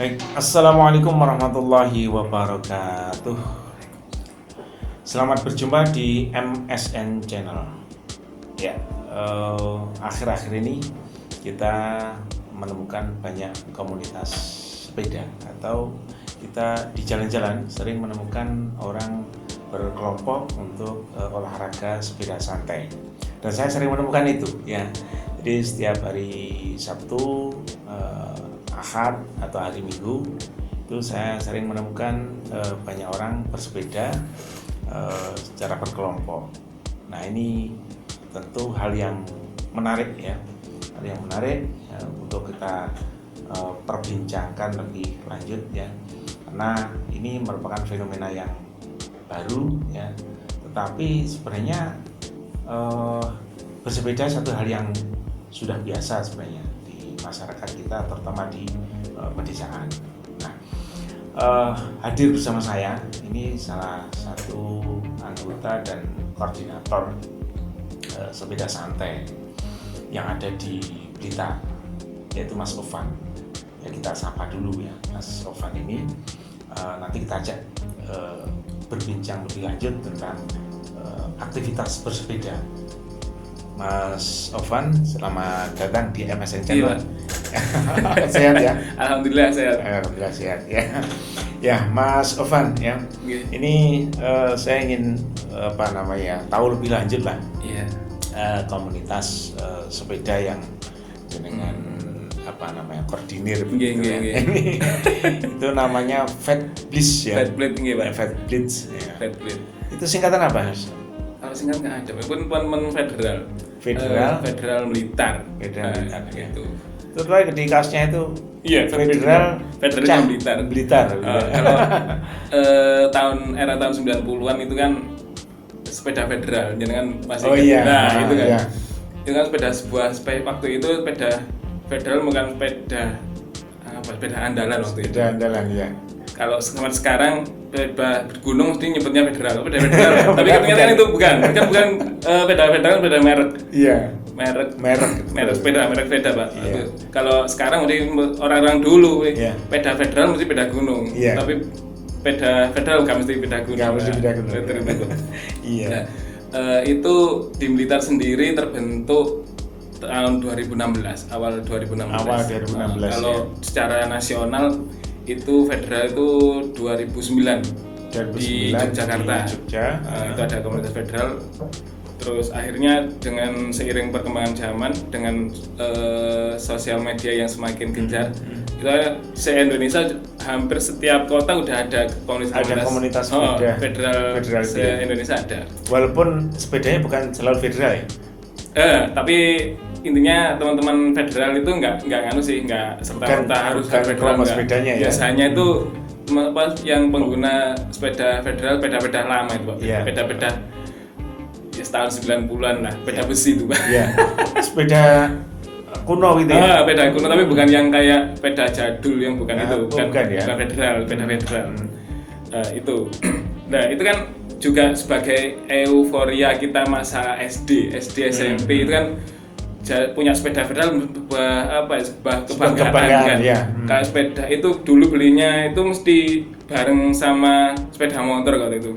Baik, Assalamualaikum warahmatullahi wabarakatuh. Selamat berjumpa di MSN Channel. Ya, akhir-akhir ini kita menemukan banyak komunitas sepeda atau kita di jalan-jalan sering menemukan orang berkelompok untuk olahraga sepeda santai. Dan saya sering menemukan itu, ya. Jadi setiap hari Sabtu, Ahad atau hari Minggu itu saya sering menemukan banyak orang bersepeda secara berkelompok. Nah, ini tentu hal yang menarik, ya, hal yang menarik untuk kita perbincangkan lebih lanjut, ya, karena ini merupakan fenomena yang baru, ya, tetapi sebenarnya bersepeda satu hal yang sudah biasa sebenarnya masyarakat kita, terutama di pedesaan. Nah, hadir bersama saya ini salah satu anggota dan koordinator sepeda santai yang ada di Blitar, yaitu Mas Ovan. Ya, kita sapa dulu, ya, Mas Ovan ini. Nanti kita ajak berbincang lebih lanjut tentang aktivitas bersepeda. Mas Ovan, selamat datang di MSN Channel. Iya. Sehat, ya? Alhamdulillah sehat. Alhamdulillah sehat, ya. Ya, Mas Ovan, ya. Ini saya ingin tahu lebih lanjut lah. Iya. Komunitas sepeda yang dengan koordinir begitu, ya. Itu namanya Fat Blitz, ya. Fat Blitz, Pak. Fat Blitz, ya. Fat Blitz. Itu singkatan apa, Mas? Kalau singkat nggak ada, pun federal. Federal Blitar. Federal Blitar, ya. Gitu. Itu di kaosnya itu. Iya, Federal Blitar. Blitar. Kalau era tahun 90-an itu kan sepeda federal, jadi kan masih. Oh iya. Nah, itu kan. Iya. Itu kan waktu itu sepeda federal bukan sepeda andalan waktu itu. Sepeda andalan, ya. Kalau sekarang gunung mesti nyebutnya federal. Tapi ternyata itu bukan sepeda merek. Iya. Merek sepeda Pak. Iya. Kalau sekarang mesti orang-orang dulu, iya, sepeda federal mesti sepeda gunung. Iya. Tapi sepeda federal bukan mesti sepeda gunung. Nggak mesti sepeda gunung. Iya. Nah, itu di Blitar sendiri terbentuk tahun 2016, awal 2016. Kalau ya. secara nasional itu federal itu 2009 di Yogyakarta. Jogja. Itu ada komunitas federal. Terus akhirnya dengan seiring perkembangan zaman, dengan sosial media yang semakin gencar, kita se-Indonesia hampir setiap kota udah ada komunitas sepeda federal se-Indonesia ada. Walaupun sepedanya bukan selalu federal, ya. Tapi intinya teman-teman federal itu nggak serta-merta harus federal, sepedanya, ya. Biasanya itu yang pengguna sepeda federal, sepeda lama itu, Pak. Yeah. Sepeda ya tahun 90-an lah, sepeda besi itu, Pak. Iya. Sepeda kuno gitu, ya. Sepeda kuno, tapi bukan yang kayak sepeda jadul yang bukan itu, bukan, ya. Bukan federal, sepeda federal. Itu. Nah, itu kan juga sebagai euforia kita masa SD, SMP itu kan punya sepeda federal kebanggaan kan. Ya. Kalau sepeda itu dulu belinya itu mesti bareng sama sepeda motor kalau itu.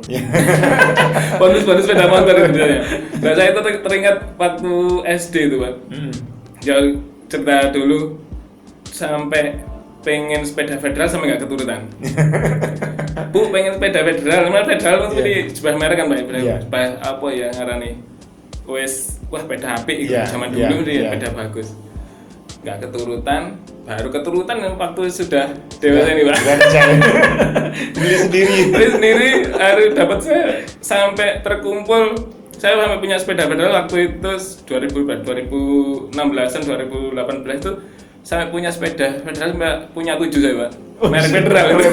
bonus sepeda motor itu ya. Nah, saya itu teringat waktu SD itu, Pak. Ya, cerita dulu sampai pengen sepeda federal sampai nggak keturutan. Bu, pengen sepeda federal, memang federal itu di sebuah merek kan, Pak. Apa ya ngarani? Wah, sepeda apik itu zaman dulu sepeda bagus. Nggak keturutan, baru keturutan waktu sudah dewasa ini, Pak. Beli sendiri, harus dapat saya sampai terkumpul. Saya sampai punya sepeda federal waktu itu 2016-an, 2018 itu saya punya sepeda federal, punya 7 saya, Pak. Merek federal. Merek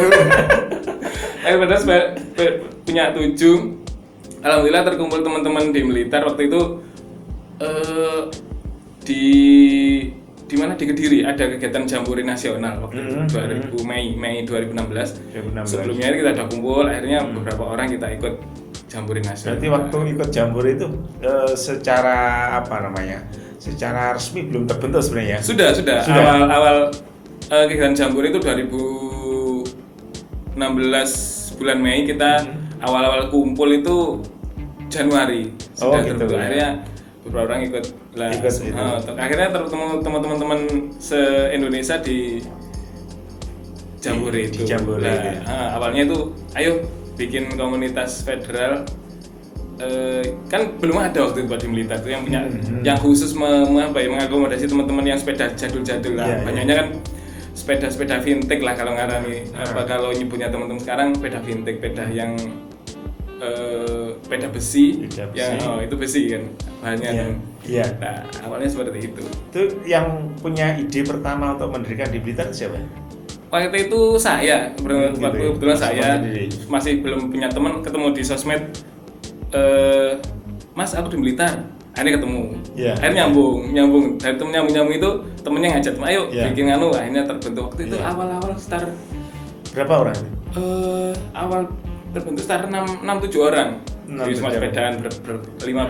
federal punya 7. Alhamdulillah terkumpul teman-teman di Blitar waktu itu di mana, di Kediri ada kegiatan Jambore Nasional waktu itu Mei 2016. Sebelumnya kita udah kumpul, akhirnya beberapa orang kita ikut Jambore Nasional. Berarti waktu ikut Jambore itu secara secara resmi belum terbentuk sebenarnya? Sudah. Awal kegiatan Jambore itu 2016 16 bulan Mei kita awal-awal kumpul itu Januari sudah gitu, terbentuk. ya. Akhirnya beberapa orang ikut lah. Ikut itu. Akhirnya teman-teman se-Indonesia di Jambore Di itu. Jambore Nah, itu ya. awalnya itu ayo bikin komunitas federal. Kan belum ada waktu itu di Blitar itu yang punya yang khusus mengakomodasi teman-teman yang sepeda jadul-jadul lah. Yeah, Banyaknya kan sepeda vintage lah kalau ngarani. Kalau nyebutnya teman-teman sekarang sepeda vintage, sepeda yang sepeda besi, Sepeda besi. yang itu besi kan bahannya. Iya. kan. Iya. Nah, awalnya seperti itu. Itu yang punya ide pertama untuk mendirikan di Blitar siapa? Waktu itu saya, Gitu ya. kebetulan saya Sendiri. masih belum punya teman, ketemu di sosmed, Mas aku di Blitar, akhirnya ketemu, Iya. akhirnya nyambung, dari temen nyambung itu temennya ngajak, ayo Iya. bikin anu, akhirnya terbentuk waktu itu Iya. awal-awal start, Berapa orang? awal terbentuk start 6-7 orang. 6-7 Di semua orang. sepedaan berlima,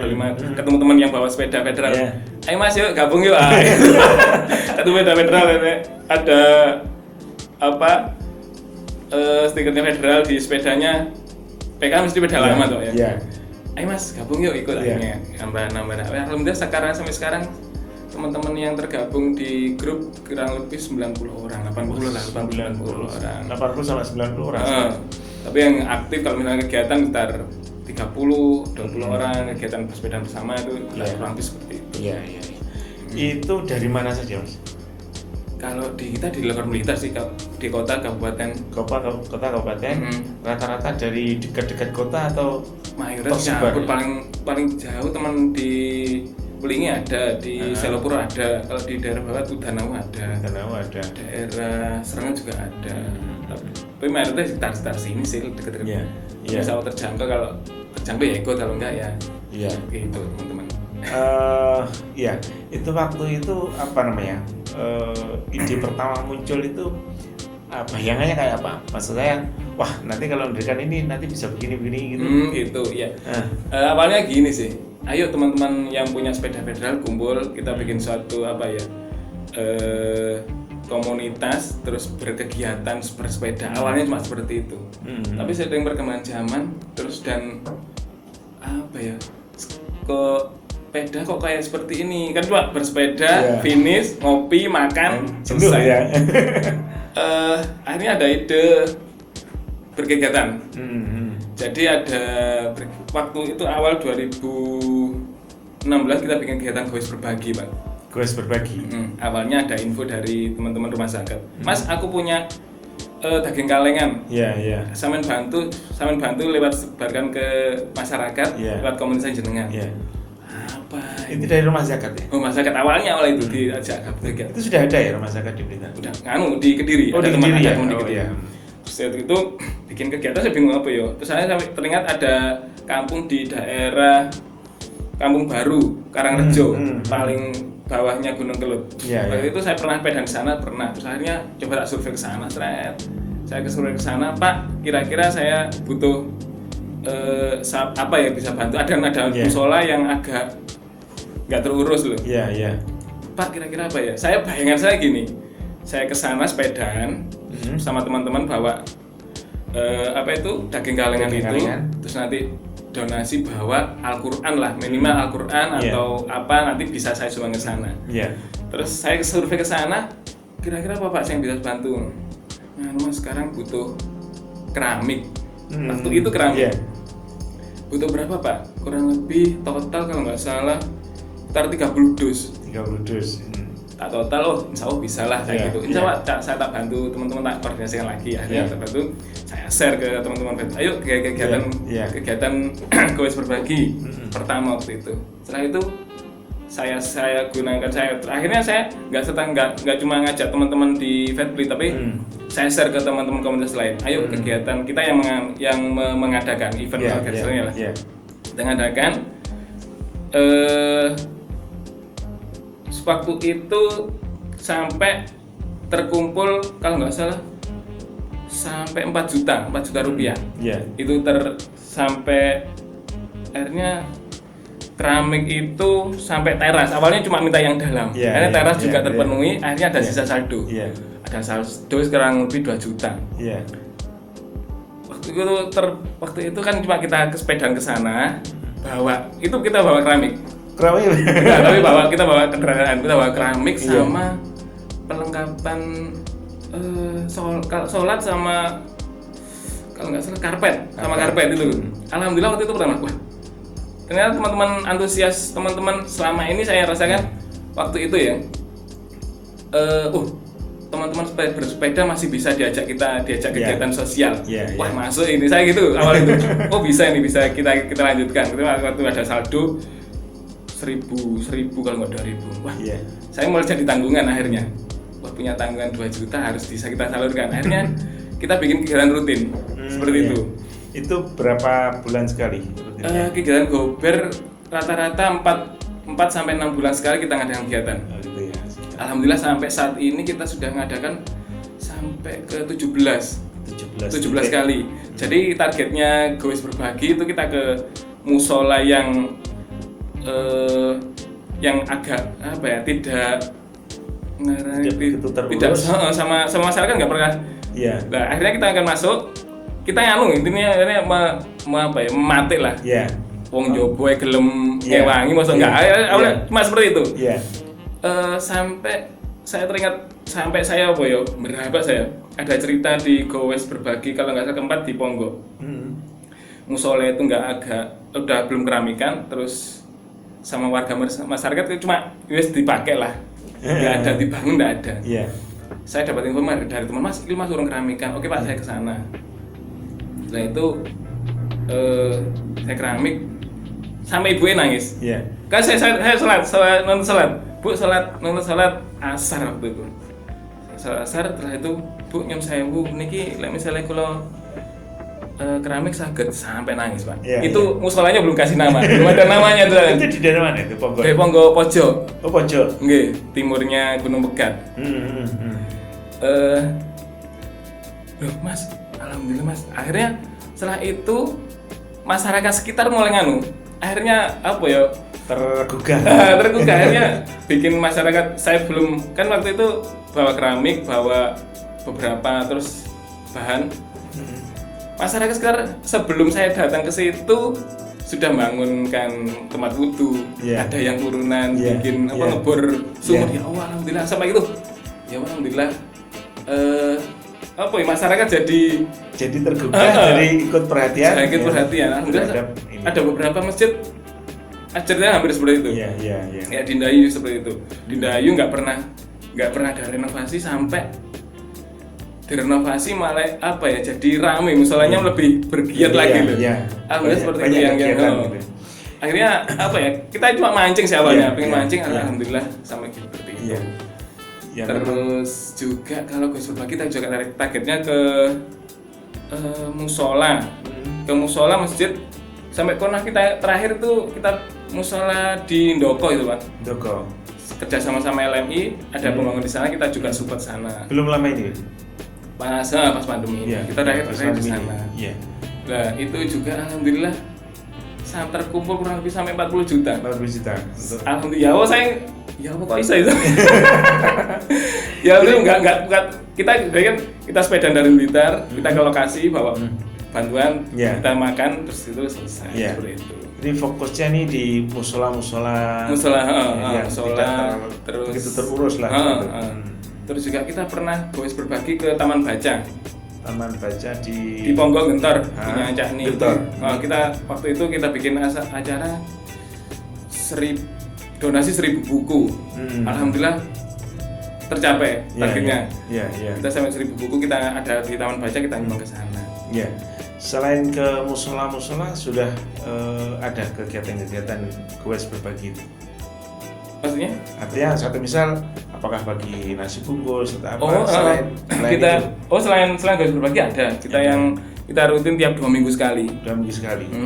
ketemu teman yang bawa sepeda federal. Iya. Ayo Mas yuk gabung yuk. Satu sepeda federal ada apa stikernya federal di sepedanya. PK mesti sepeda lama tuh ya. Iya. Ayo Mas gabung yuk ikut Iya. akhirnya nambah. Alhamdulillah sampai sekarang teman-teman yang tergabung di grup kurang lebih 90 orang, 80 lah, 90 orang. 80 sampai 90 orang. Tapi yang aktif kalau misalnya kegiatan sekitar 30-20 orang, kegiatan bersepeda bersama itu kurang lebih seperti itu. Iya. Itu dari mana saja, Mas? Kalau di kita di luar Blitar sih, di kota kabupaten Kota kabupaten, rata-rata dari dekat-dekat kota atau mayoritas tersebar, campur. ya? Paling jauh teman di Belingi ada, di Selopuro ada, kalau di daerah bawah Tudanau ada, daerah Serangan juga ada. Tapi mayoritas sekitar sini sih dekat-dekat. Iya. Bisa terjangkau, kalau terjangkau ya ikut, kalau enggak ya Iya. gitu teman-teman. Iya, itu waktu itu apa namanya? Ide pertama muncul itu bayangannya kayak apa? Maksud saya, wah nanti kalau mendirikan ini nanti bisa begini gitu. Gitu ya. Awalnya gini sih. Ayo teman-teman yang punya sepeda federal kumpul, kita bikin suatu komunitas, terus berkegiatan bersepeda. Awalnya cuma seperti itu. Tapi seiring perkembangan zaman, terus dan kok sepeda kok kayak seperti ini, kan cuma bersepeda, finish, ngopi, makan, selesai. Ya. Akhirnya ada ide berkegiatan. Jadi ada waktu itu awal 2016 kita bikin kegiatan Goes Berbagi, Pak. Goes Berbagi. Awalnya ada info dari teman-teman rumah sakit. Mas, aku punya daging kalengan. Iya. Samen bantu lewat sebarkan ke masyarakat, lewat komunitas jenengan. Iya. Apa? Itu dari rumah zakat ya? Rumah sakit awal itu diajak kegiatan. Itu sudah ada ya rumah zakat di Blitar? Udah di Kediri. Oh, ada di teman Kediri ya? teman di Oh, Kediri. iya. Terus waktu itu bikin kegiatan, saya bingung apa ya. Terus saya sampai teringat ada kampung di daerah Kampung Baru, Karangrejo, paling bawahnya Gunung Kelut. Waktu itu saya pernah sepeda di sana, Terus akhirnya coba tak survei ke sana, Saya survei ke sana, Pak, kira-kira saya butuh apa ya bisa bantu. Ada musola yang agak nggak terurus loh. Iya. Pak, kira-kira apa ya? Bayangan saya gini, saya ke sana sepedaan sama teman-teman bawa daging kalengan itu, terus nanti donasi bawa Al-Quran lah, minimal Al-Quran atau apa, nanti bisa saya sumbang ke sana. Terus saya survei ke sana, kira-kira apa Pak yang bisa bantu? Nah, Mas, sekarang butuh keramik. Waktu itu keramik. Butuh berapa Pak? Kurang lebih total kalau nggak salah sekitar 30 dus. 30 dus. Tak total, insya Allah bisa lah kayak gitu. Insya Allah saya tak bantu, teman-teman tak koordinasikan lagi. Akhirnya terbantu, saya share ke teman-teman. Ayo kegiatan Goes Berbagi pertama waktu itu. Setelah itu saya gunakan, akhirnya saya nggak cuma ngajak teman-teman di Fedbli, tapi saya share ke teman-teman komunitas lain. Ayo kegiatan kita yang mengadakan event organisatornya lah. Kita ngadakan waktu itu sampai terkumpul kalau nggak salah sampai 4 juta rupiah. Itu sampai akhirnya keramik itu sampai teras. Awalnya cuma minta yang dalam. Akhirnya teras juga terpenuhi. Akhirnya ada sisa saldo. Ada saldo sekarang lebih 2 juta. waktu itu kan cuma kita sepedaan ke sana, kita bawa keramik. Keramik. Enggak, tapi kita bawa kendaraan, kita bawa keramik sama perlengkapan sholat sama kalau nggak salah karpet itu. Alhamdulillah waktu itu pertama, wah ternyata teman-teman antusias, teman-teman selama ini saya rasakan waktu itu ya, teman-teman bersepeda masih bisa diajak kegiatan sosial. Wah masuk ini saya gitu awal itu, bisa kita lanjutkan. Waktu ada saldo 1.000 kalau nggak 2.000, wah saya mulai jadi tanggungan akhirnya. Wah punya tanggungan 2 juta harus bisa kita salurkan. Akhirnya kita bikin kegiatan rutin seperti itu. Itu berapa bulan sekali? Kegiatan gober rata-rata 4 sampai 6 bulan sekali kita ngadakan kegiatan. Gitu ya. Alhamdulillah sampai saat ini kita sudah mengadakan sampai ke 17 kali. Jadi targetnya Gowes Berbagi itu kita ke musola yang agak tidak sama masyarakat nggak pernah. Nah akhirnya kita akan masuk, kita intinya mematik lah. Wong Joboe gelem ngewangi, masa enggak? Cuma seperti itu. Sampai saya teringat, berapa saya ada cerita di Gowes Berbagi kalau nggak salah keempat di Ponggok. Musola itu udah belum keramikan, terus sama warga masyarakat itu cuma dipakai lah, nggak ada dibangun, nggak ada. Saya dapat informasi dari teman, Mas urung keramikan. Oke Pak, saya ke sana. Setelah itu saya keramik sampai ibunya nangis. Kan saya nonton salat. Bu nonton salat asar waktu itu. Salat asar, setelah itu Bu nyam sewu niki lek misalnya kalau keramik saged sampai nangis Pak. Itu musolanya belum kasih nama, belum ada namanya tuh. Itu di daerah mana itu Ponggok? Di Ponggok Pojok. Oh Pojok. Nggih, timurnya Gunung Pegat. Loh Mas, alhamdulillah Mas. Akhirnya setelah itu masyarakat sekitar mulai akhirnya tergugah akhirnya bikin masyarakat. Saya belum, kan waktu itu bawa keramik, bawa beberapa terus bahan. Masyarakat sekitar sebelum saya datang ke situ sudah bangunkan tempat wudhu, ada yang urunan, bikin ngebor sumur. Ya Allah, alhamdulillah sampai itu. Ya alhamdulillah. Masyarakat jadi tergugah, jadi ikut perhatian. Alhamdulillah ada beberapa masjid ajarnya hampir seperti itu. Ya di Ndayu seperti itu. Di Ndayu nggak pernah ada renovasi, sampai direnovasi malah jadi ramai, musolanya lebih bergiat lagi loh. Alhamdulillah seperti itu yang akhirnya kita cuma mancing sih awalnya, pengen mancing. Alhamdulillah sampai seperti itu. Terus juga kalau Gowes Berbagi kita juga targetnya ke musola, masjid. Sampai kita terakhir tuh kita musola di Ndoko itu Pak. Ndoko. Kerja sama LMI, ada pembangun di sana, kita juga support sana. Belum lama ini? Pas pandemi ini, kita terakhir di sana. Nah itu juga alhamdulillah terkumpul kurang lebih sampai 40 juta. Alhamdulillah. Kok bisa itu? Ya udah enggak kita sepeda dari Blitar, kita ke lokasi bawa bantuan, kita makan, terus itu selesai seperti itu. Jadi fokusnya nih di musola yang terus begitu terurus lah. Terus juga kita pernah Gowes Berbagi ke Taman Baca di Ponggok Gentor, punya Cak Ni. Kita waktu itu kita bikin acara donasi 1.000 buku. Alhamdulillah tercapai targetnya. Kita sampai 1.000 buku, kita ada di Taman Baca, kita nyumbang ke sana. Selain ke musola sudah ada kegiatan Gowes Berbagi itu. Maksudnya? Artinya satu misal, apakah bagi nasi bungkus atau apa? Selain Gowes Berbagi ada. Kita rutin tiap 2 minggu sekali.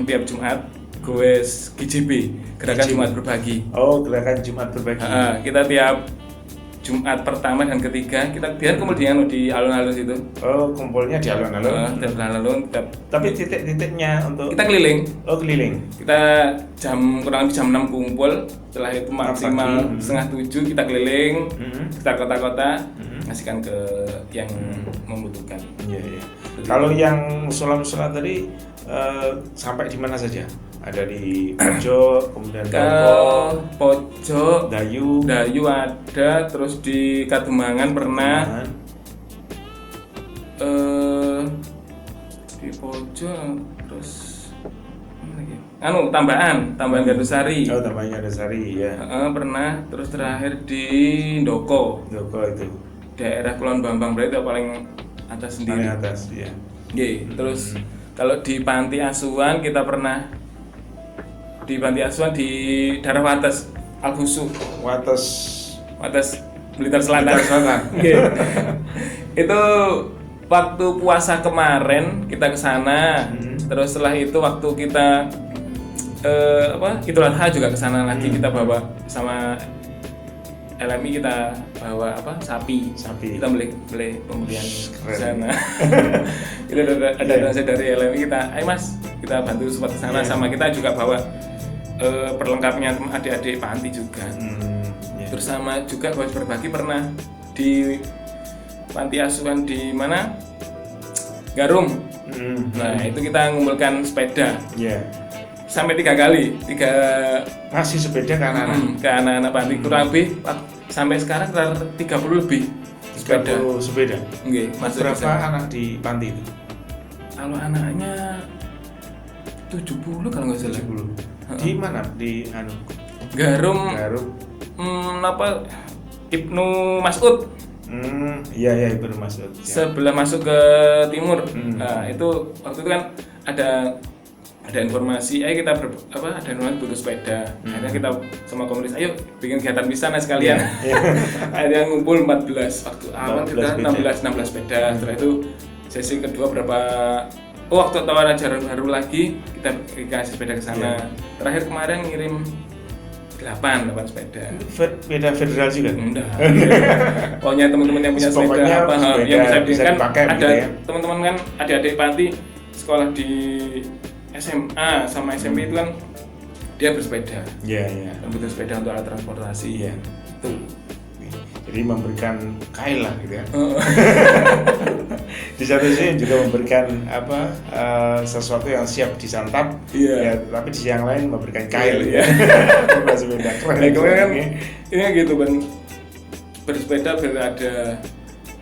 Tiap Jumat Gowes GJB, Gerakan Jumat Berbagi. Gerakan Jumat Berbagi. Kita tiap Jumat pertama dan ketiga kita kumpul di alun-alun situ. Kumpulnya di alun-alun. Tapi titik-titiknya untuk kita keliling. Keliling. Kita kurang lebih jam 6 kumpul. Setelah itu maksimal setengah 7 kita keliling. Kita kota-kota ngasihkan ke yang membutuhkan. Kalau yang musola-musola tadi sampai di mana saja? Ada di pojok, kemudian Ke Dongko, pojok, Dayu, Dayu ada, terus di Kademangan pernah, di pojok, terus mana lagi? Tambahan Gandusari. Oh, tambahnya ada Sari ya. Pernah, terus terakhir di Ndoko, Dongko itu daerah Kulon Bambang, berarti itu paling atas sendiri. paling atas ya. Terus kalau di panti asuhan kita pernah di panti asuhan di daerah Wates, Al-Husu, Wates Blitar Selatan. Nggih. Itu waktu puasa kemarin kita ke sana. Terus setelah itu waktu kita Idul Adha juga ke sana lagi, kita bawa sama LMI, kita bawa sapi. Kita beli pembelian di sana. Itu ada donasi dari LMI, kita ayo Mas, kita bantu support ke sana. Sama kita juga bawa perlengkapnya adik-adik panti juga. Terus sama juga berbagi pernah di panti asuhan di mana? Garum. Nah, itu kita ngumpulkan sepeda. Sampai 3 kali, Ngasih sepeda ke anak-anak. Ke anak-anak panti, kurang lebih sampai sekarang sekitar 30 lebih sepeda. Masuk Berapa anak di panti itu? Kalau anaknya 70 kalau nggak salah. 70. Di mana? Di Garum. Ibnu Mas'ud. Iya Ibnu Mas'ud. Sebelah masuk ke timur. Nah, itu waktu itu kan ada informasi, ayo kita ada informasi butuh sepeda. Akhirnya kita sama komunitas, ayo bikin kegiatan di sana sekalian. Akhirnya ngumpul 14. Waktu awal kita 16 sepeda. Setelah itu sesi kedua waktu tawaran ajaran baru lagi kita kasih sepeda ke sana. Terakhir kemarin ngirim 8 sepeda. Sepeda federal juga? Enggak. Pokoknya teman-teman yang punya sepeda yang bisa dipakai ada gitu ya. Teman-teman kan adik-adik panti sekolah di SMA sama SMP itu kan dia bersepeda. Dan butuh sepeda untuk alat transportasi. Itu. Jadi memberikan kail lah gitu ya. Di satu sisi juga memberikan sesuatu yang siap disantap, tapi di sisi yang lain memberikan kail. Bersepeda keren. Kan ini gitu Bang. Bersepeda biar ada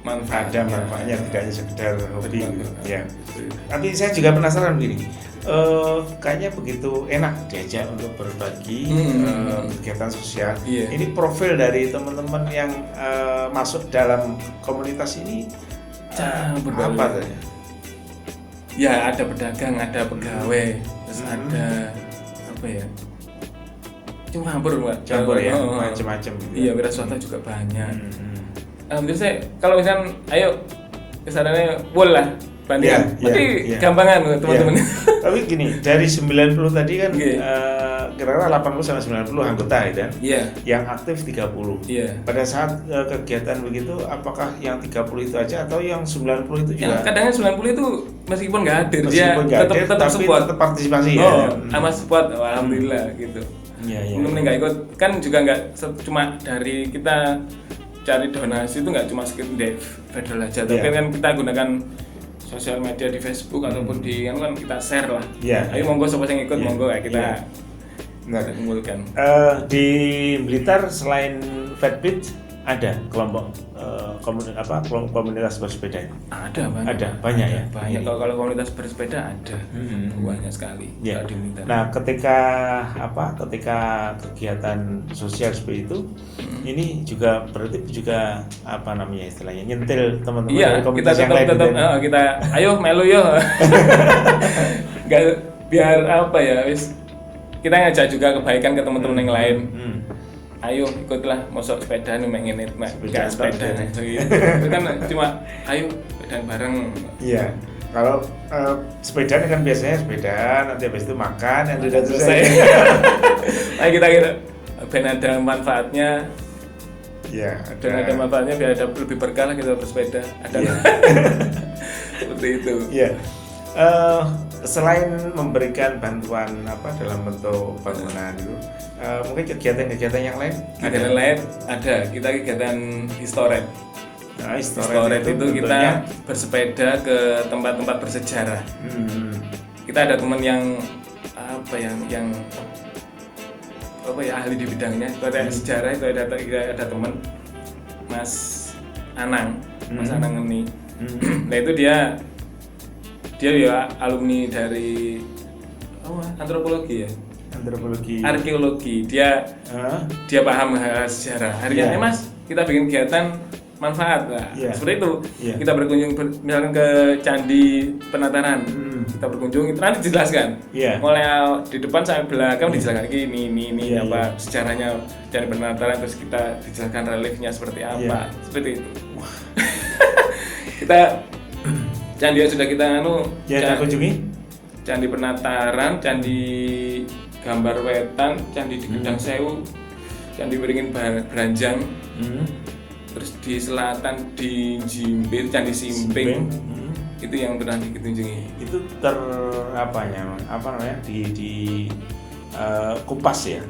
manfaatnya, tidak hanya sekedar hobi gitu. Tapi saya juga penasaran begini. Kayaknya begitu enak diajak untuk berbagi kegiatan sosial. Ini profil dari teman-teman yang masuk dalam komunitas ini apa saja? Ya ada pedagang, ada pegawai, terus ada campur ya, macam-macam. Iya, wira swasta juga banyak. Alhamdulillah saya kalau misalkan ayo kesananya boleh bandingan, gampangan teman-teman. Tapi gini, dari 90 tadi kan kira-kira 80 sampai 90 anggota ya kan? Yang aktif 30. Pada saat kegiatan begitu, apakah yang 30 itu aja atau yang 90 itu juga? Kadang-kadang 90 itu meskipun nggak hadir, dia tetap support, tetap partisipasi sama support, alhamdulillah gitu. Mungkin nggak ikut kan juga nggak cuma dari kita cari donasi itu nggak cuma sekedar di federal aja, tapi kan kita gunakan sosial media di Facebook ataupun di kan kita share lah. Ayo monggo siapa yang ikut monggo kita kumpulkan. Di Blitar selain Fatbit ada kelompok komunitas bersepeda? Ada banyak ya. Banyak kalau komunitas bersepeda ada banyak sekali di Blitar. Nah ketika kegiatan sosial seperti itu, ini juga berarti juga istilahnya nyentil teman-teman dari komunitas yang lain. Kita ayo melu yo. Biar kita ngajak juga kebaikan ke teman-teman yang lain. Ayo ikutlah mosok sepeda nih ngene enggak sepeda gitu. Itu kan cuma ayo sepedaan bareng. Kalau sepedaan kan biasanya sepedaan, nanti habis itu makan, yang sudah selesai. Ayo kita ben ada manfaatnya. Ada manfaatnya biar ada lebih berkah lah kita bersepeda. Seperti itu. Selain memberikan bantuan dalam bentuk bangunan itu, mungkin kegiatan-kegiatan yang lain? Ada. Kita kegiatan history. Nah, Istoret itu kita bersepeda ke tempat-tempat bersejarah. Kita ada teman yang ahli di bidangnya. Itu ada sejarah, itu ada teman Mas Anang ini. Nah itu dia ya alumni dari antropologi ya. Arkeologi. Dia paham hal sejarah. Akhirnya Mas, kita bikin kegiatan manfaat lah. Seperti itu. Kita berkunjung misalkan ke Candi Penataran. Kita berkunjung, itu nanti dijelaskan. Mulai di depan sampai belakang dijelaskan ini apa sejarahnya Candi Penataran, terus kita dijelaskan reliefnya seperti apa. Seperti itu. Kita candi yang sudah kita kunjungi. Candi Penataran, Candi Gambar Wetan, Candi di Gedang Sewu, Candi Beringin Beranjang, terus di selatan di Jimbir, Candi Simping, itu yang pernah dikunjungi. Itu di Kupas ya.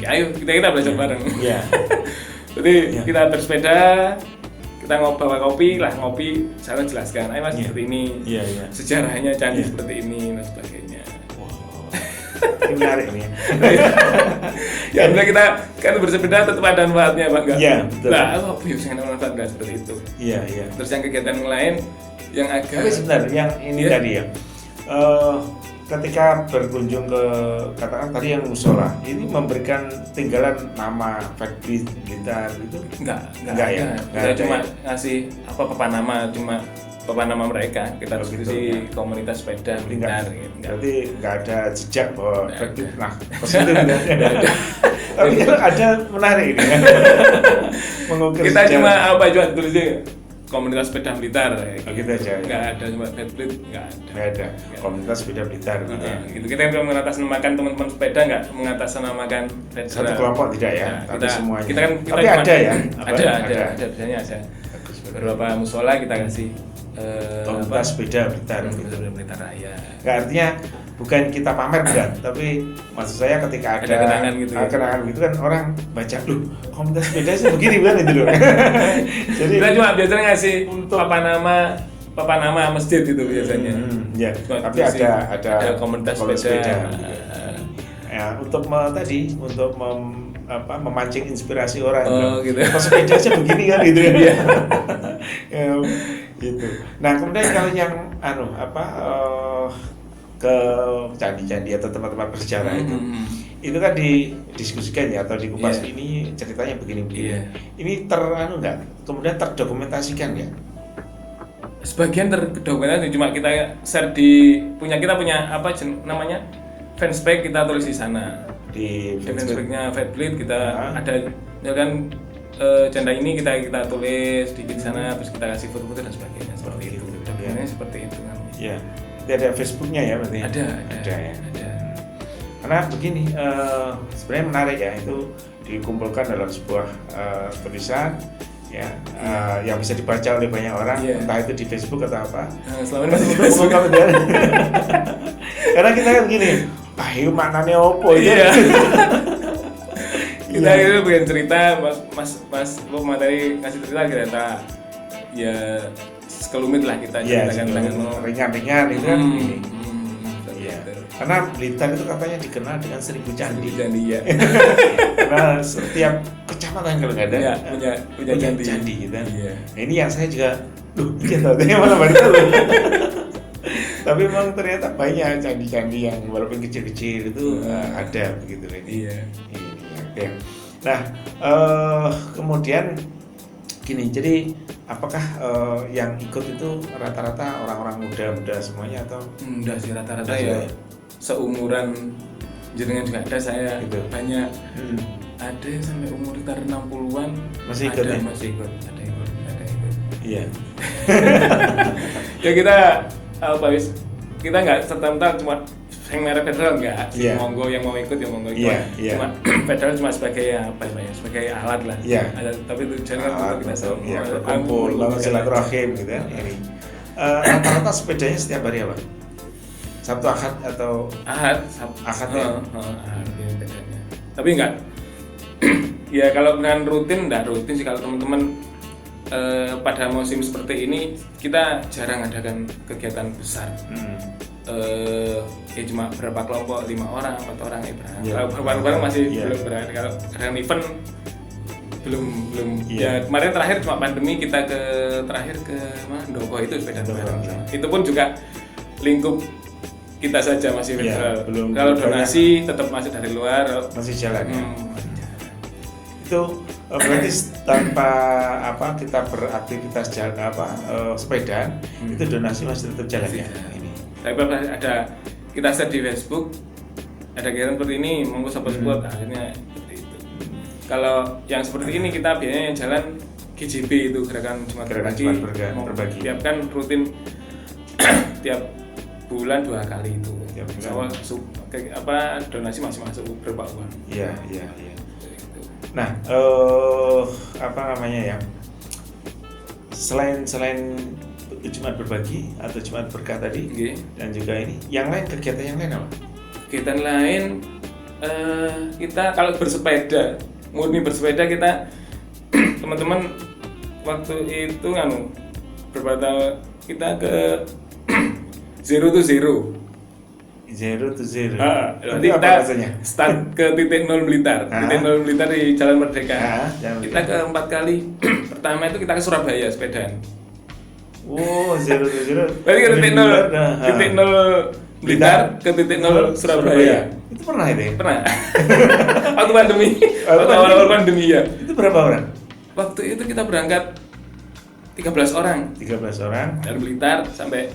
Ayo kita belajar bareng. Jadi kita bersepeda, kita bawa kopi, saya jelaskan, ayo Mas seperti ini, sejarahnya candi seperti ini dan sebagainya. Ini menarik nih. Ya benar, kita kan bersepeda tetap ada manfaatnya Pak, enggak? Iya, betul. Nah, apa yang ada manfaat enggak seperti itu? Iya. Terus yang kegiatan lain yang agak. Tapi sebentar, yang ini tadi ya. Ketika berkunjung ke katakan tadi yang musola, ini memberikan tinggalan nama Fedblit Blitar gitu? Enggak ya. Kita cuma ngasih papan nama mereka. Kita diskusi komunitas sepeda Blitar gitu. Berarti enggak ada jejak bahwa Fedblit positif enggak ada. Tapi ada menarik ini ya. Mengukir kita sejarah. cuma tulisnya komunitas sepeda Blitar gitu aja. Enggak ada cuma Fedblit, enggak ada. Komunitas sepeda Blitar gitu ya. Gitu. Kita yang mengatasnamakan teman-teman sepeda, enggak mengatasnamakan satu kelompok tidak ya, tapi semuanya. Tapi cuma, ada ya. Ada biasanya ada. Beberapa musola kita kasih komunitas sepeda Blitar. Blitar Raya. Enggak, artinya bukan kita pamer bukan, tapi maksud saya ketika ada kenangan gitu kan orang baca, loh komunitas sepeda sih begini bukan itu loh. Jadi kita cuma biasanya ngasih untuk papan nama masjid itu biasanya. Tapi ada komunitas sepeda. Ya, untuk memancing inspirasi orang. Gitu. Sepeda aja begini kan gitu ya. Gitu. Nah, kemudian kalau yang ke candi-candi atau tempat-tempat bersejarah itu kan didiskusikan ya atau dikupas ini ceritanya begini-begini. Ini kemudian terdokumentasikan ya? Sebagian terdokumentasi, cuma kita share kita punya namanya fanspage, kita tulis di sana. Di fanspage-nya Fedblit kita ada ya kan canda ini kita tulis di sana, terus kita kasih foto-foto dan sebagainya seperti itu. Dokumennya seperti itu kan. Iya. Ada Facebooknya ya berarti? Ada. Karena begini, sebenarnya menarik ya, itu dikumpulkan dalam sebuah tulisan ya, yang bisa dibaca oleh banyak orang, entah itu di Facebook atau apa. Selama ini masih di Facebook. Karena kita kan begini, itu maknanya apa ya? Kita itu bikin cerita, mas lu materi ngasih cerita kita ya sekelumit lah kita ceritakan dengan ringan-ringan itu kan ini. Karena Blitar itu katanya dikenal dengan 1000 candi. Ya. Karena setiap kecamatan kalau nggak ada punya candi gitu. Iya. Nah, ini yang saya juga, ternyata mana baru tahu. Tapi memang ternyata banyak candi-candi yang walaupun kecil-kecil itu ada begitu ini. Iya. Oke. Nah, kemudian gini, jadi apakah yang ikut itu rata-rata orang-orang muda semuanya atau? Muda sih rata-rata ya. Seumuran jenengan juga ada, saya gitu. Banyak. Ada yang sampai umur sekitar 60-an masih ikut. Ada ikut. Iya. Ya kita kita nggak serta-merta cuma yang merek federal enggak. Monggo yang mau ikut ya monggo ikut. Cuma federal cuma sebagai sebagai alat lah. Tapi tujuannya untuk kita semua kumpul, silaturahim gitu ya. Ini rata-rata sepedanya setiap hari apa? Sabtu Ahad atau Ahad ya? Ahad bedanya. Tapi enggak. Ya kalau dengan rutin enggak rutin sih, kalau teman-teman pada musim seperti ini kita jarang adakan kegiatan besar. Ya cuma berapa kelompok, 5 orang, 4 orang ya berangkat. Kalau bareng-bareng masih belum berangkat. Kalau ada event belum. Ya kemarin terakhir cuma pandemi kita terakhir ke mana? Ndoko itu sepeda bareng. Itu pun juga lingkup kita saja masih belum. Kalau donasi tetap masih dari luar. Masih jalan ya. Itu berarti tanpa kita beraktivitas sepeda itu donasi masih tetap jalan ya ini. Tapi ada kita share di Facebook ada kegiatan seperti ini monggo support akhirnya seperti itu. Kalau yang seperti ini kita biasanya yang jalan GJB itu gerakan Jumat berbagi. Tiap kan rutin tiap bulan 2 kali itu. Donasi masih masuk berupa uang. Iya. Nah, selain Jumat berbagi atau Jumat berkah tadi, dan juga ini, kegiatan yang lain apa? Kegiatan lain, kita kalau bersepeda, murni bersepeda kita teman-teman waktu itu kita ke Zero to Zero. Nanti kita start ke titik 0 Blitar. Titik 0 Blitar di Jalan Merdeka. Kita ke 4 kali. Pertama itu kita ke Surabaya sepedaan. Zero to Zero. Berarti ke titik 0 Blitar ke titik 0 Surabaya. Itu pernah itu ya? Pernah. Waktu pandemi. Waktu awal pandemi ya. Itu berapa orang? Waktu itu kita berangkat 13 orang. 13 orang. Dari Blitar sampai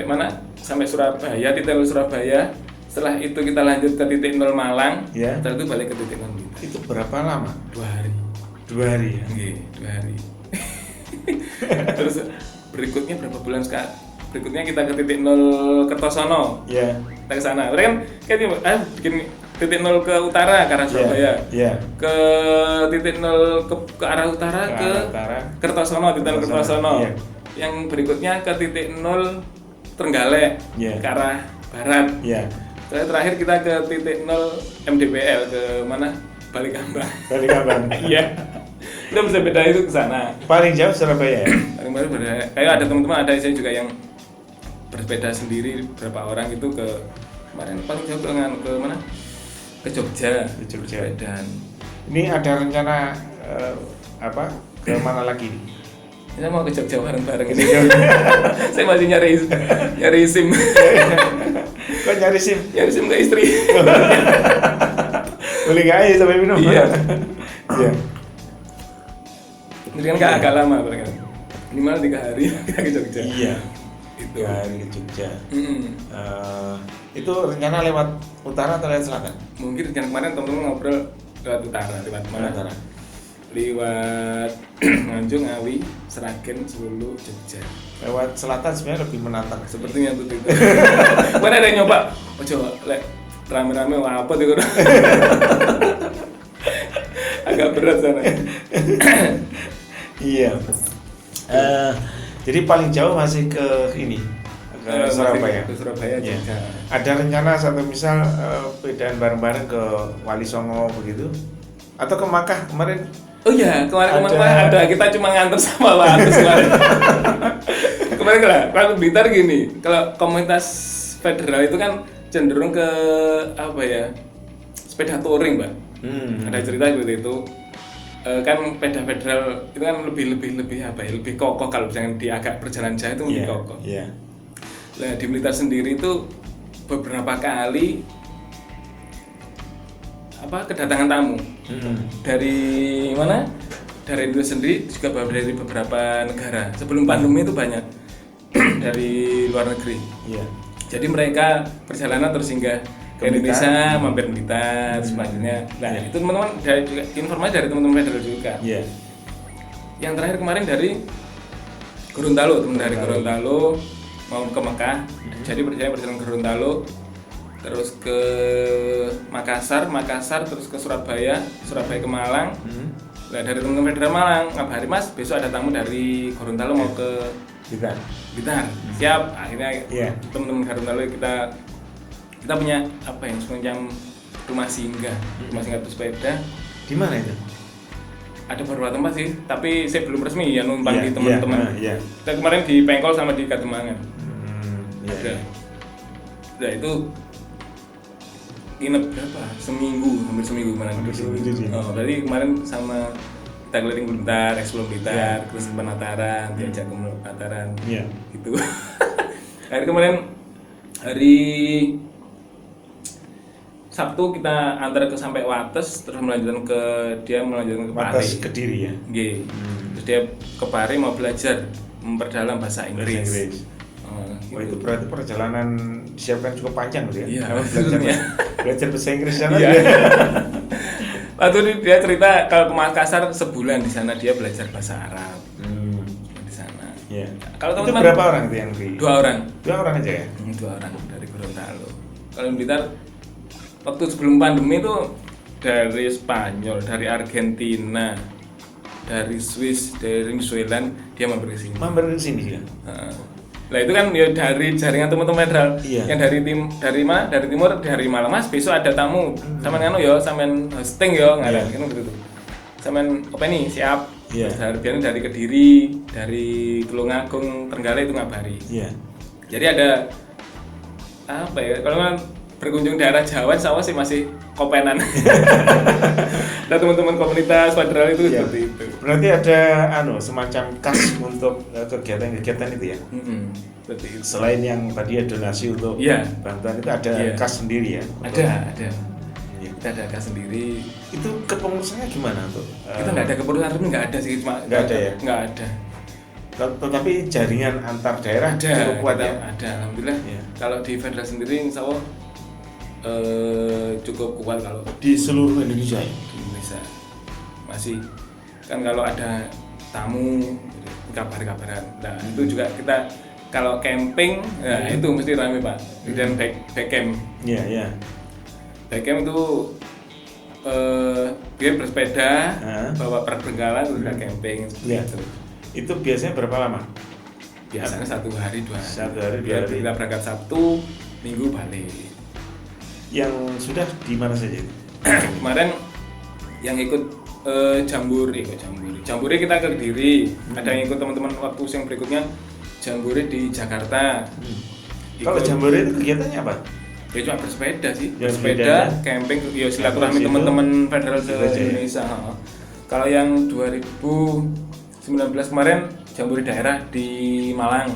mana? Sampai Surabaya, titik 0 Surabaya. Setelah itu kita lanjut ke titik 0 Malang. Setelah itu balik ke titik 0 Blitar. Itu berapa lama? 2 hari. 2 hari ya? Oke, 2 hari. Terus berikutnya berapa bulan sekali? Berikutnya kita ke titik 0 Kertosono. Kita ke sana. Berarti kan bikin titik 0 ke utara ke arah Surabaya. Ke titik 0 ke arah utara ke Kertosono, titik 0 Kertosono. Yang berikutnya ke titik 0 Trenggalek ke arah barat. Terakhir kita ke titik 0 MDPL ke mana? Balikambang. Iya. Kita bersepeda itu ke sana. Paling jauh Surabaya ya? Paling jauh kayak ada teman-teman, ada saya juga yang bersepeda sendiri berapa orang itu ke kemarin paling jauh ke mana? Ke Jogja. Sepedaan. Ini ada rencana ke mana lagi? Saya mau ke Jogja bareng-bareng ini. Saya masih nyari SIM. Kok nyari SIM? Nyari SIM ke istri. Boleh nggak aja sampai minum? Iya. Jadi kan agak lama kan. Minimal 3 hari kita ke Jogja. Iya. Itu 3 hari ke Jogja. Itu rencana lewat utara atau lewat selatan? Mungkin rencana kemarin teman-teman ngobrol lewat utara, lewat mana? Utara. Lewat Nganjuk, Ngawi, Sragen, Solo, Jogja. Lewat selatan sebenarnya lebih menantang. Sepertinya itu. Mana ada yang nyoba? Coba rame-rame apa tuh? Agak berat sana. Iya. Jadi paling jauh masih ke ini, ke Surabaya. Ke Surabaya juga. Ada rencana satu misal pedaan bareng-bareng ke Wali Songo begitu? Atau ke Makkah kemarin? Oh iya, kemarin ada. Kita cuma nganter sama Pak kemarin. Kemarin kalau Blitar gini, kalau komunitas federal itu kan cenderung ke sepeda touring, Pak. Ada cerita seperti itu. Kan sepeda federal itu kan lebih kokoh kalau misalnya di agak perjalanan jauh itu lebih kokoh. Nah, di Blitar sendiri itu beberapa kali kedatangan tamu dari mana? Dari Indonesia sendiri juga dari beberapa negara. Sebelum pandemi itu banyak dari luar negeri. Jadi mereka perjalanan terus singgah ke Indonesia, mampir Blitar, selanjutnya. Nah itu teman-teman dari juga informasi dari teman-teman federal juga. Yang terakhir kemarin dari Gorontalo, teman dari Gorontalo mau ke Mekah. Jadi perjalanan ke Gorontalo, terus ke Makassar terus ke Surabaya ke Malang. Nah dari teman-teman federal Malang, ngabari Mas besok ada tamu dari Gorontalo mau ke Blitar. Siap. Akhirnya teman-teman Gorontalo kita punya semacam rumah singgah bersepeda. Di mana itu? ada beberapa tempat sih, tapi saya belum resmi ya numpang Iya, di teman-teman. iya. Kita kemarin di Pengkol sama di Kademangan. Iya. Ada. Nah itu nginep berapa? Hampir seminggu kemarin di sini. Di sini. Oh, berarti kemarin sama kita keliling Blitar, eksplor Blitar, Iya. terus ke Penataran, diajak ke Penataran, Iya. gitu. Akhirnya kemarin hari Sabtu kita antar ke sampai Wates, terus melanjutkan ke Pare. Wates Kediri ya. Nggih. Terus dia ke Pare mau belajar memperdalam bahasa Inggris. Bahasa Inggris. Gitu. Oh itu berarti perjalanan disiapkan cukup panjang gitu ya? Iya, Kalau maksudnya. belajar bahasa Inggris sana Iya. ya? Waktu dia cerita kalau ke Makassar sebulan di sana dia belajar bahasa Arab di sana. Iya. Kalau Itu teman-teman berapa orang itu yang di? 2 orang. 2 orang aja ya? 2 orang dari Gorontalo. Kalau di Blitar waktu sebelum pandemi itu dari Spanyol, dari Argentina, dari Swiss, dari New Zealand dia mampir ke sini. Mampir ke sini ya? Lah itu kan ya dari jaringan teman-teman federal. Iya. Yang dari mana? Dari timur, dari Malang. Mas, besok ada tamu. Sampean nganu ya, sampean hosting ya, ngaran kan gitu. Sampean apa nih? Siap. Iya. Biasanya dari Kediri, dari Tulungagung, Trenggalek itu ngabari. Iya. Jadi ada apa ya? Kalau kan berkunjung daerah Jawa, Jawa sih masih kopenan. Nah teman-teman komunitas federal itu Iya. seperti itu. Berarti ada semacam kas untuk kegiatan-kegiatan itu ya? Seperti itu. Selain yang tadi ya donasi untuk Iya. bantuan itu ada Iya. kas sendiri ya? Ada. Iya. Kita ada kas sendiri. Itu kepengurusannya gimana tuh? Kita nggak ada keperluan, tapi nggak ada sih, cuma Nggak ada ya? Nggak ada. Tetapi jaringan antar daerah Ada. cukup kuat kita ya? Ada, alhamdulillah. Iya. Kalau di federal sendiri, insya Allah cukup kuat kalau Di seluruh Indonesia ya? di Indonesia. Masih kan kalau ada tamu kabar-kabaran. Nah itu juga kita kalau camping, nah itu mesti ramai Pak. Dan back camp. Iya, iya. Back camp itu dia bersepeda, bawa perbengkalan, terus kita camping. Iya. Gitu. Itu biasanya berapa lama? Biasanya 1 hari 2 hari. 1 hari, 2 Biar hari. kita berangkat Sabtu, Minggu balik. Yang sudah di mana saja itu? Kemarin yang ikut Jambore kita ke Kediri. Ada yang ikut teman-teman waktu yang berikutnya Jambore di Jakarta. Kalau Jambore itu kegiatannya apa? Ya cuma bersepeda sih, Ya, bersepeda, sepeda. camping, ya silaturahmi Situ. teman-teman federal Situ aja ya. Indonesia. Kalau yang 2019 kemarin Jambore daerah di Malang.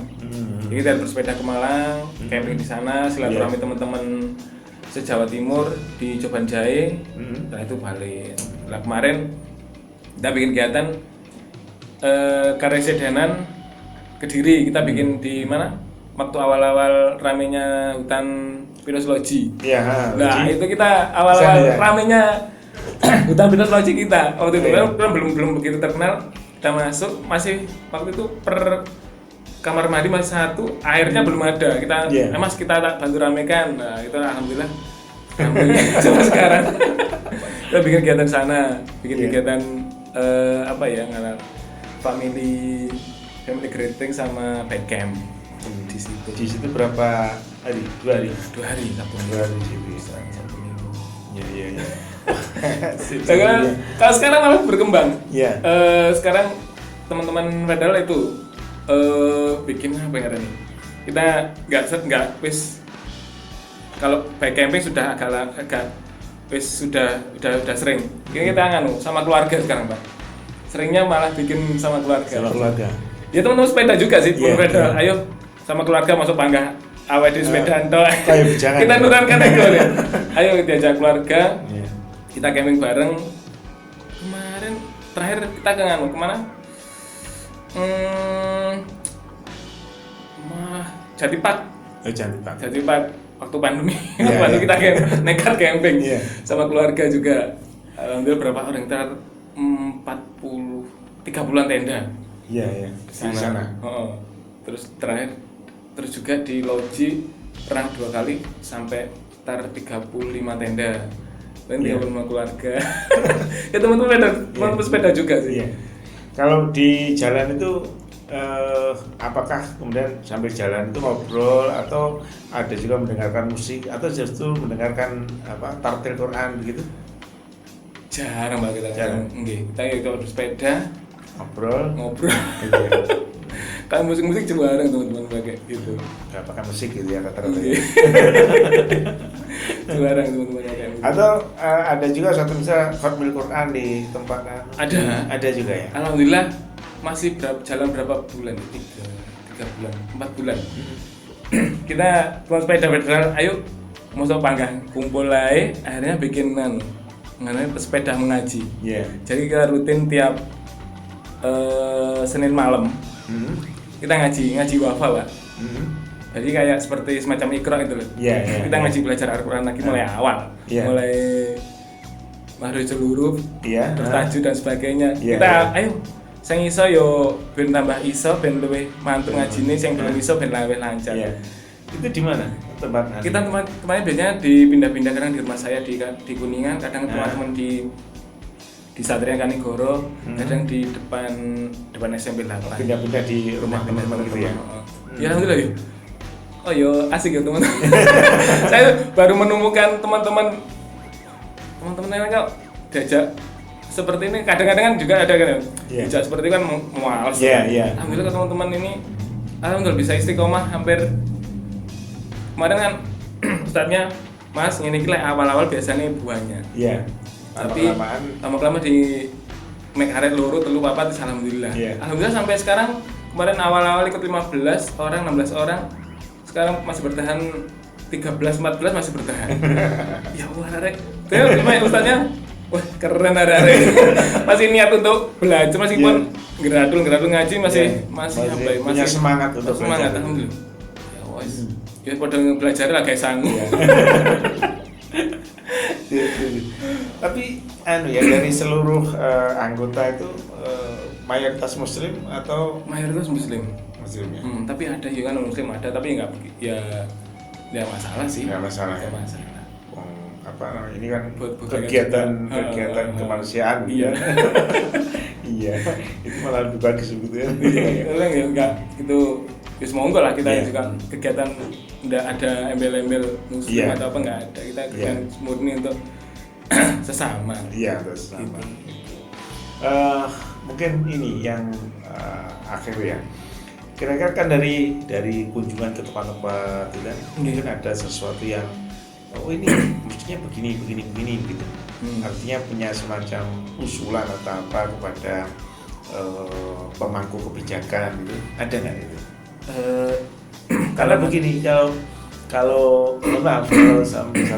Jadi kita bersepeda ke Malang, camping di sana, silaturahmi teman-teman se-Jawa Timur di Coban Jahe. Nah itu balik. Nah kemarin kita bikin kegiatan Karesidenan Kediri. Kita bikin di mana? Waktu awal-awal ramenya hutan Pinus Loji. Iya. Nah Loji. itu kita awal-awal Sana ya? ramenya hutan Pinus Loji kita. Waktu itu Iya. kan belum begitu terkenal. Kita masuk masih waktu itu per kamar mandi masih 1, airnya belum ada. Kita Iya. Mas kita tak bantu ramekan. Nah itu alhamdulillah sampai sekarang kita bikin kegiatan sana, bikin Iya. kegiatan apa ya ngalah family greeting sama bike camp di situ. Di situ berapa hari? 2 hari. 2 hari Sabtu 2 hari di situ. Sabtu Minggu. Iya, iya, iya. Kalau sekarang malah berkembang. Iya. Sekarang teman-teman federal itu bikin apa ya nih? Kita nggak wis kalau bike camping sudah agak wis sudah sering. Kita nganu sama keluarga sekarang Pak. Seringnya malah bikin sama keluarga. Sama keluarga. Ya teman-teman sepeda juga sih, Iya, federal. iya. Ayo sama keluarga masuk Panggah. Awet di sepeda anto. kayak bujangan. Kita nurunkan ego ya. Ayo diajak keluarga. Iya. Kita camping bareng. Kemarin terakhir kita ke nganu kemana? Jati Park. Oh, cantik Pak. Jati Park waktu pandemi. Iya, Waktu iya. kita nekat camping Iya. sama keluarga juga. Alhamdulillah berapa orang? Sekitar 30-an tenda. Iya, iya. Di sana. Oh. Terus terus juga di Loji pernah 2 kali sampai sekitar 35 tenda. Dan Iya. 35 keluarga. Ya teman-teman sepeda juga sih. Iya. Kalau di jalan itu apakah kemudian sambil jalan itu ngobrol atau ada juga mendengarkan musik atau justru mendengarkan tartil Quran begitu? Jarang Mbak kita. Jarang. Nggih, kita kalau bersepeda ngobrol. Iya. Kan musik-musik jarang teman-teman pakai gitu. Gak pakai musik gitu ya rata-rata. Iya. Jarang teman-teman pakai musik. Atau ada juga suatu misalnya khotmil Quran di tempat ada juga ya. Alhamdulillah masih jalan berapa bulan? 3 bulan, 4 bulan. Kita keluar sepeda federal, ayo mau panggang kumpul aja, akhirnya bikin sepeda mengaji. Iya. Jadi kita rutin tiap Senin malam kita ngaji wafa Pak. Jadi kayak seperti semacam Iqra itu loh. Iya. Kita ngaji belajar Al-Quran lagi mulai awal, mulai Mahrujul Huruf, terus tajwid dan sebagainya. Kita ayo sing iso yo ben tambah iso ben luwih mantep ngajine, sing belum iso ben luwih lancar. Itu di mana tempatnya? Kita kemarin biasanya dipindah-pindah, kadang di rumah saya di Kuningan, kadang teman-teman di Satria Kanigoro, kadang di depan SMP 8. Pindah-pindah di rumah teman-teman gitu ya. Ya alhamdulillah ya. Oh yo asik ya teman-teman. Saya baru menemukan teman-teman yang kok diajak seperti ini, kadang-kadang kan juga ada kan diajak seperti itu kan males. Alhamdulillah teman-teman ini alhamdulillah bisa istiqomah hampir. Kemarin kan ustadznya Mas ini awal-awal biasanya buahnya. Iya. Tapi lama-lama di make arek loro telu papat alhamdulillah. Alhamdulillah sampai sekarang, kemarin awal-awal ikut 15 orang, 16 orang. Sekarang masih bertahan 13 14 masih bertahan. Ya Allah arek. Terus ustadznya wah keren arek. Masih niat untuk belajar meskipun geradul ngaji masih punya semangat untuk semangat alhamdulillah. Ya wes. Ya pada belajar lah kayak sanggup. Tapi dari seluruh anggota itu mayoritas muslim atau mayoritas muslim ya? Tapi ada juga non muslim ada, tapi nggak masalah sih. Nggak masalah. Ini kan kegiatan kemanusiaan gitu. Iya, itu malah lebih bagus sebetulnya. Iya, enggak itu. Ya monggo lah kita juga kegiatan enggak ada embel-embel muslim atau apa enggak ada. Kita kegiatan murni untuk sesama. Iya, sesama. Mungkin ini yang akhir ya. Kira-kira kan dari kunjungan ke tempat-tempat itu kan mungkin ada sesuatu yang ini mestinya begini gitu. Artinya punya semacam usulan atau apa kepada pemangku kebijakan gitu. Ada nggak itu? Karena begini, kalau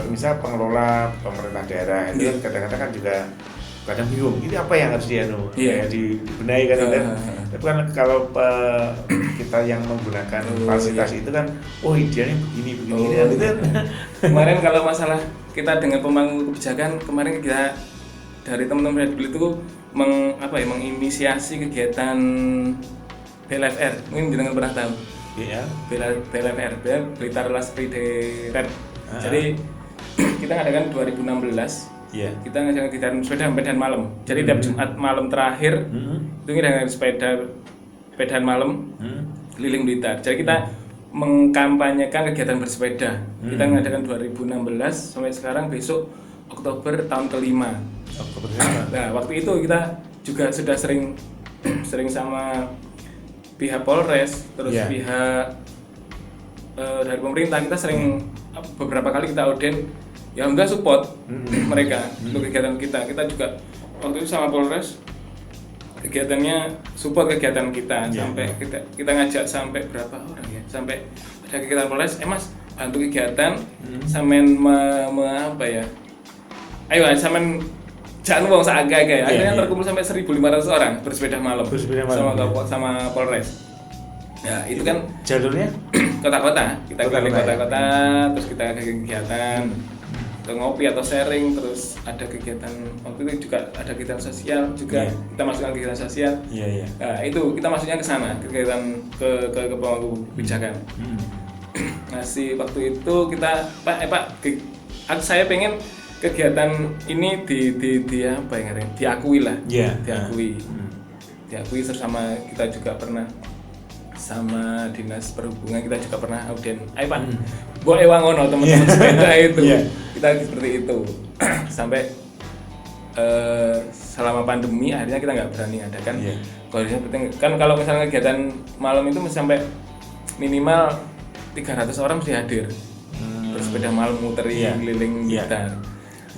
misal pengelola pemerintah daerah itu kan kadang-kadang kan juga kadang bingung, ini apa yang harus dibenahi kan? Tapi kan kalau kita yang menggunakan fasilitas itu kan, idealnya begini kan? Kemarin kalau masalah kita dengan pemangku kebijakan, kemarin kita dari teman-teman Red Bull itu menginisiasi kegiatan BLFR, mungkin jangan pernah tahu. Iya. BLFR, Blitar Last Friday Red. Jadi kita ngadakan 2016. Kita ngadakan kegiatan sepedaan malam. Jadi tiap Jumat malam terakhir itu kita ngadakan sepedaan malam keliling Blitar. Jadi kita mengkampanyekan kegiatan bersepeda. Kita ngadakan 2016 sampai sekarang besok Oktober tahun ke-5. Nah, waktu itu kita juga sudah sering sama pihak Polres, terus pihak dari pemerintah, kita sering beberapa kali kita audien, ya alhamdulillah support mereka untuk kegiatan kita. Kita juga waktu itu sama Polres kegiatannya support kegiatan kita sampai kita ngajak sampai berapa orang ya, sampai ada kegiatan Polres, Mas bantu kegiatan sampean apa ya, ayo sampean jangan uang seagak-agak ya. Akhirnya terkumpul sampai 1.500 orang bersepeda malam sama Polres. Ya itu kan jalurnya kota-kota, kita keliling kota-kota, terus kita ada kegiatan atau ngopi atau sharing, terus ada kegiatan waktu itu juga ada kegiatan sosial juga, kita masukkan kegiatan sosial. Nah itu kita masuknya ke sana, kegiatan ke pemangku kebijakan. Ngasih waktu itu kita saya pengen kegiatan ini diakui lah, diakui bersama. Kita juga pernah sama dinas perhubungan, kita juga pernah audien. Ayo Pak, boleh wangono teman-teman sepeda itu, kita seperti itu sampai selama pandemi akhirnya kita nggak berani adakan Iya. koordinasi penting kan kalau misalnya kegiatan malam itu mesti sampai minimal 300 orang mesti hadir bersepeda malam muteri Iya. keliling Iya. Blitar.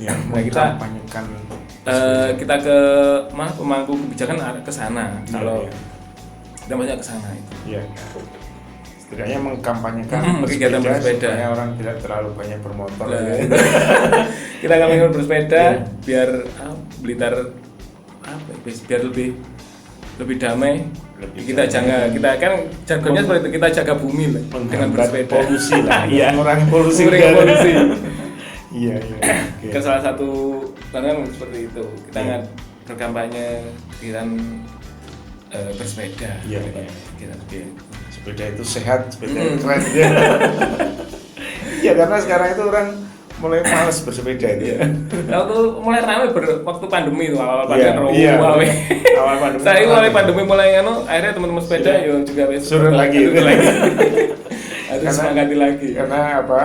Ya, Nah, kita mengkampanyekan kita ke pemangku kebijakan ke sana kalau iya. kita banyak ke sana itu. Ya, setidaknya mengkampanyekan Kegiatan bersepeda. supaya orang tidak terlalu banyak bermotor. Nah, ya. kita akan ingin bersepeda Iya. biar Blitar biar lebih damai. Lebih Kita damai. kita kan jargonnya seperti itu, kita jaga bumi lah dengan Menghambat bersepeda. polusi lah, Iya. mengurangi polusi. Mengurangi udara. polusi. Iya, iya. Oke. Kan salah satu kan seperti itu. Kita Iya. nggak berkampanye kegiatan bersepeda. Iya, Gitu. iya. Kita Oke. Sepeda itu sehat, sepeda itu Mm. keren ya. Ya karena sekarang itu orang mulai malas bersepeda itu. Iya. Waktu mulai ramai waktu pandemi itu awal Iya, pandemi iya. awal Awal pandemi. Saya mulai pandemi mulai akhirnya teman-teman sepeda Sudah. yo juga wes Surut lagi. Harus Karena- semangati lagi. Karena apa?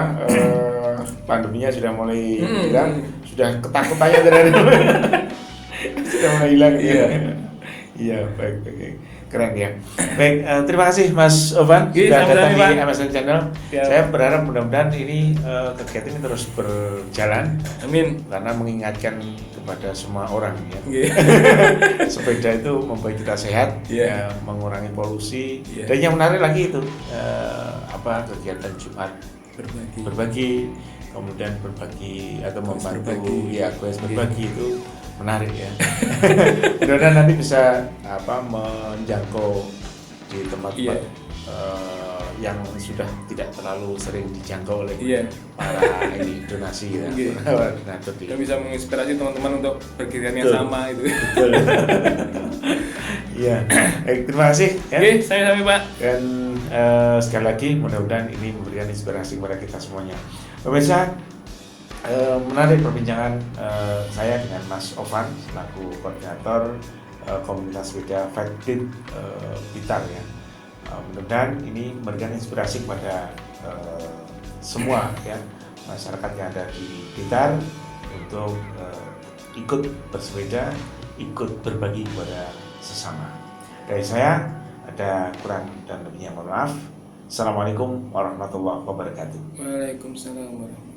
Pandeminya sudah mulai Mm. hilang, sudah ketakutannya dari sudah mulai hilang. Iya. Iya, baik, baik. Keren ya. Baik, terima kasih Mas Ovan Iya, sudah sama-sama, datang di Pak. MSN Channel. Ya. Saya berharap mudah-mudahan ini kegiatan ini terus berjalan Amin. karena mengingatkan kepada semua orang ya. Iya. Sepeda itu membuat kita sehat, Iya. ya, mengurangi polusi. Iya. Dan yang menarik lagi itu kegiatan Jumat berbagi, kemudian berbagi atau Kuis membantu berbagi. ya kuis Iya. berbagi itu menarik ya. Mudah-mudahan nanti bisa menjangkau di tempat-tempat Iya. yang sudah tidak terlalu sering dijangkau oleh Iya. para ini donasi ya. Iya. Para donatur di- Kita bisa menginspirasi teman-teman untuk berkegiatan yang Betul. sama itu. Betul. Iya. Baik, terima kasih ya. Oke, saya Pak. Dan sekali lagi mudah-mudahan ini memberikan inspirasi kepada kita semuanya. Pemirsa, menarik perbincangan saya dengan Mas Ovan selaku koordinator komunitas sepeda Fitbit Blitar ya. Mudah-mudahan ini memberikan inspirasi kepada semua ya masyarakat yang ada di Blitar untuk ikut bersepeda, ikut berbagi kepada sesama. Dari saya ada kurang dan lebihnya mohon maaf. Assalamualaikum warahmatullahi wabarakatuh. Waalaikumsalam warahmatullahi wabarakatuh.